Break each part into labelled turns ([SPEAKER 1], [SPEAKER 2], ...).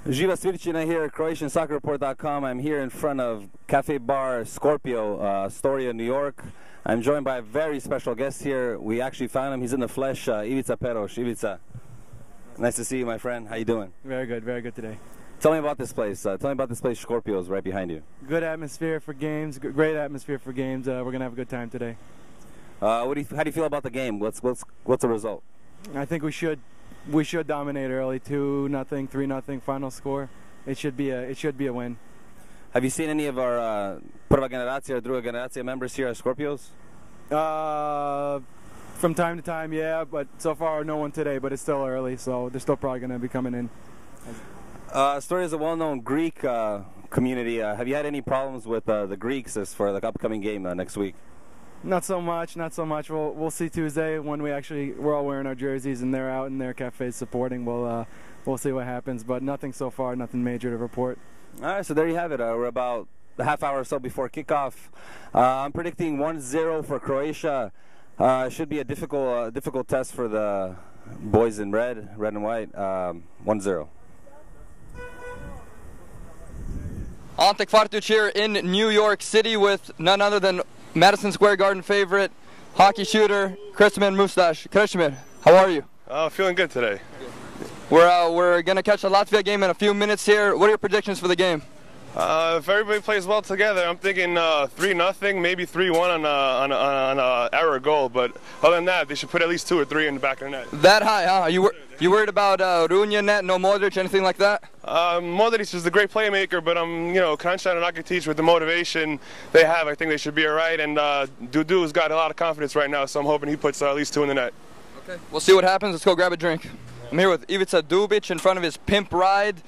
[SPEAKER 1] Živa Svirčina here at CroatianSports.com. I'm here in front of Cafe Bar Scorpio, Astoria, New York. I'm joined by a very special guest here. We actually found him. He's in the flesh, Ivica Peroš. Ivica, nice to see you, my friend. How you doing?
[SPEAKER 2] Very good today.
[SPEAKER 1] Tell me about this place. Tell me about this place, Scorpio's, right behind you.
[SPEAKER 2] Good atmosphere for games. Great atmosphere for games. We're gonna have a good time today.
[SPEAKER 1] How do you feel about the game? What's the result?
[SPEAKER 2] I think we should dominate early. 2-0, 3-0 final score. It should be a win.
[SPEAKER 1] Have you seen any of our Prva generacija or Druga generacija members here at Scorpio's?
[SPEAKER 2] From time to time, yeah, but so far no one today. But it's still early, so they're still probably gonna be coming in.
[SPEAKER 1] Astoria is a well-known Greek community. Have you had any problems with the Greeks as for the upcoming game next week?
[SPEAKER 2] Not so much. We'll see Tuesday when we're all wearing our jerseys and they're out in their cafes supporting. We'll see what happens, but nothing so far, nothing major to report.
[SPEAKER 1] All right, so there you have it. We're about a half hour or so before kickoff. I'm predicting 1-0 for Croatia. Should be a difficult test for the boys in red and white. 1-0.
[SPEAKER 3] Ante Kvartuch here in New York City with none other than Madison Square Garden favorite, hockey shooter, Krešimir Mustaš. Krešimir, how are you?
[SPEAKER 4] Feeling good today.
[SPEAKER 3] We're going to catch the Latvia game in a few minutes here. What are your predictions for the game?
[SPEAKER 4] If everybody plays well together, I'm thinking 3-0, maybe 3-1 on an error goal. But other than that, they should put at least 2 or 3 in the back of the net.
[SPEAKER 3] That high, huh? You worried about Runia net, no Modric, anything like that?
[SPEAKER 4] Modric is a great playmaker, but Croatian and Rakitic with the motivation they have, I think they should be all right. And Dudu's got a lot of confidence right now, so I'm hoping he puts at least 2 in the net.
[SPEAKER 3] Okay, we'll see what happens. Let's go grab a drink. I'm here with Ivica Dubic in front of his pimp ride.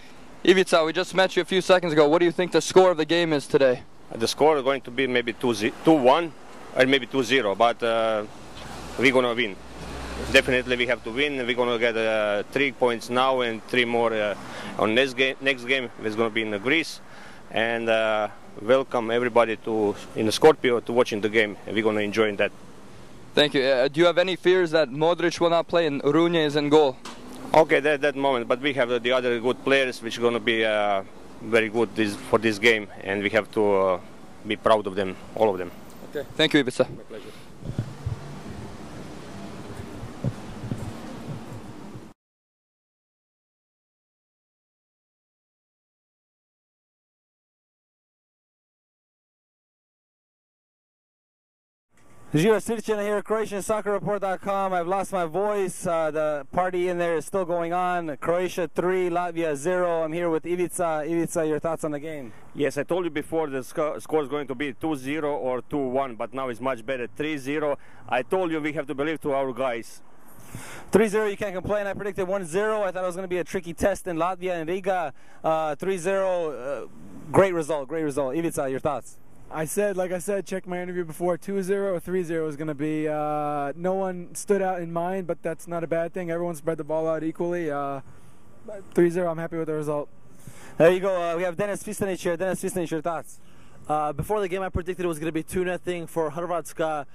[SPEAKER 3] Ivica, we just met you a few seconds ago. What do you think the score of the game is today?
[SPEAKER 5] The score is going to be maybe 2-1 or maybe 2-0, but we're going to win. Definitely we have to win. We're going to get 3 points now and 3 more on next game. Next game is going to be in Greece. And welcome everybody in Scorpio to watching the game. We're going to enjoy that.
[SPEAKER 3] Thank you. Do you have any fears that Modric will not play and Runia is in goal?
[SPEAKER 5] Okay, that moment, but we have the other good players which are going to be very good for this game, and we have to be proud of them, all of them.
[SPEAKER 3] Okay, thank you, Ivica.
[SPEAKER 5] My pleasure.
[SPEAKER 1] Živa Svirčina here at CroatianSports.com. I've lost my voice. The party in there is still going on. Croatia 3, Latvia 0. I'm here with Ivica. Ivica, your thoughts on the game?
[SPEAKER 5] Yes, I told you before the score is going to be 2-0 or 2-1, but now it's much better, 3-0. I told you we have to believe to our guys.
[SPEAKER 1] 3-0, you can't complain. I predicted 1-0. I thought it was going to be a tricky test in Latvia and Riga. 3-0, great result. Ivica, your thoughts?
[SPEAKER 2] Like I said, check my interview before, 2-0 or 3-0 is going to be. No one stood out in mind, but that's not a bad thing. Everyone spread the ball out equally. 3-0, I'm happy with the result.
[SPEAKER 1] There you go. We have Dennis Fistanic here. Dennis Fistanic, your thoughts?
[SPEAKER 6] Before the game, I predicted it was going to be 2-0 for Hrvatska.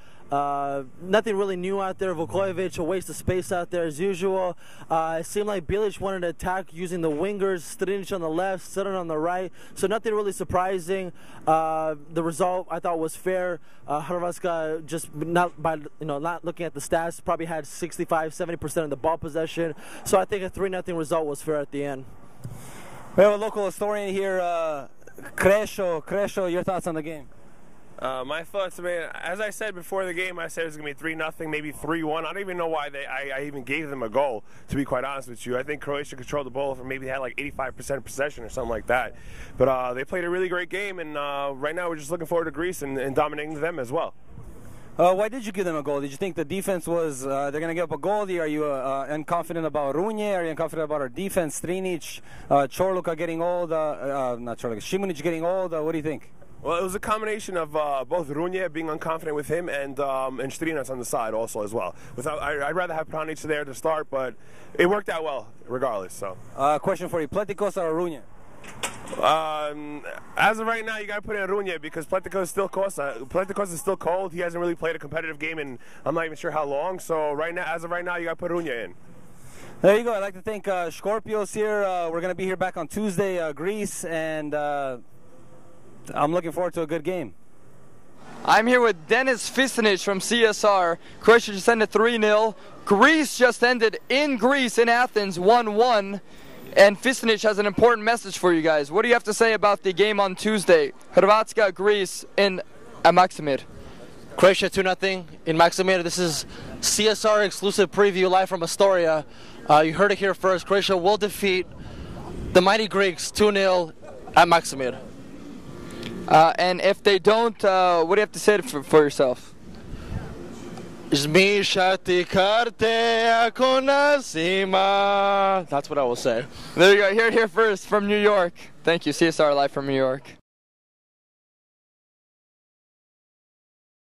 [SPEAKER 6] Nothing really new out there. Vukojevic, a waste of space out there as usual. It seemed like Bilic wanted to attack using the wingers, Strinic on the left, Sutton on the right. So nothing really surprising. The result I thought was fair. Hrvatska just not looking at the stats, probably had 65-70% of the ball possession. So I think a 3-0 result was fair at the end.
[SPEAKER 1] We have a local historian here, Krešo, your thoughts on the game?
[SPEAKER 4] My thoughts, man, as I said before the game, I said it was going to be 3-0, maybe 3-1. I don't even know why I even gave them a goal, to be quite honest with you. I think Croatia controlled the ball for maybe they had like 85% possession or something like that. But they played a really great game, and right now we're just looking forward to Greece and dominating them as well.
[SPEAKER 1] Why did you give them a goal? Did you think the defense was, they're going to give up a goal? Are you unconfident about Runia? Are you unconfident about our defense? Strinic, Čorluka getting old, not Čorluka, Šimunić getting old. What do you think?
[SPEAKER 4] Well, it was a combination of both Runia being unconfident with him and Strinac on the side also as well. I'd rather have Pranic there to start, but it worked out well regardless. So,
[SPEAKER 1] question for you: Pletikos or Runia?
[SPEAKER 4] As of right now, you got to put in Runia because Pletikos is still cold. He hasn't really played a competitive game in I'm not even sure how long. So as of right now, you got to put Runia in.
[SPEAKER 1] There you go. I'd like to thank Scorpio's here. We're going to be here back on Tuesday, Greece, and I'm looking forward to a good game.
[SPEAKER 3] I'm here with Dennis Fisinic from CSR. Croatia just ended 3-0. Greece just ended in Greece, in Athens, 1-1. And Fisinic has an important message for you guys. What do you have to say about the game on Tuesday? Hrvatska, Greece at Maksimir.
[SPEAKER 6] Croatia 2-0 in Maksimir. This is CSR exclusive preview live from Astoria. You heard it here first. Croatia will defeat the mighty Greeks 2-0 at Maksimir.
[SPEAKER 3] And if they don't, what do you have to say for yourself?
[SPEAKER 6] Zmišati karte ako nas ima. That's what I will say.
[SPEAKER 3] There you go. Here first from New York. Thank you, CSR live from New York.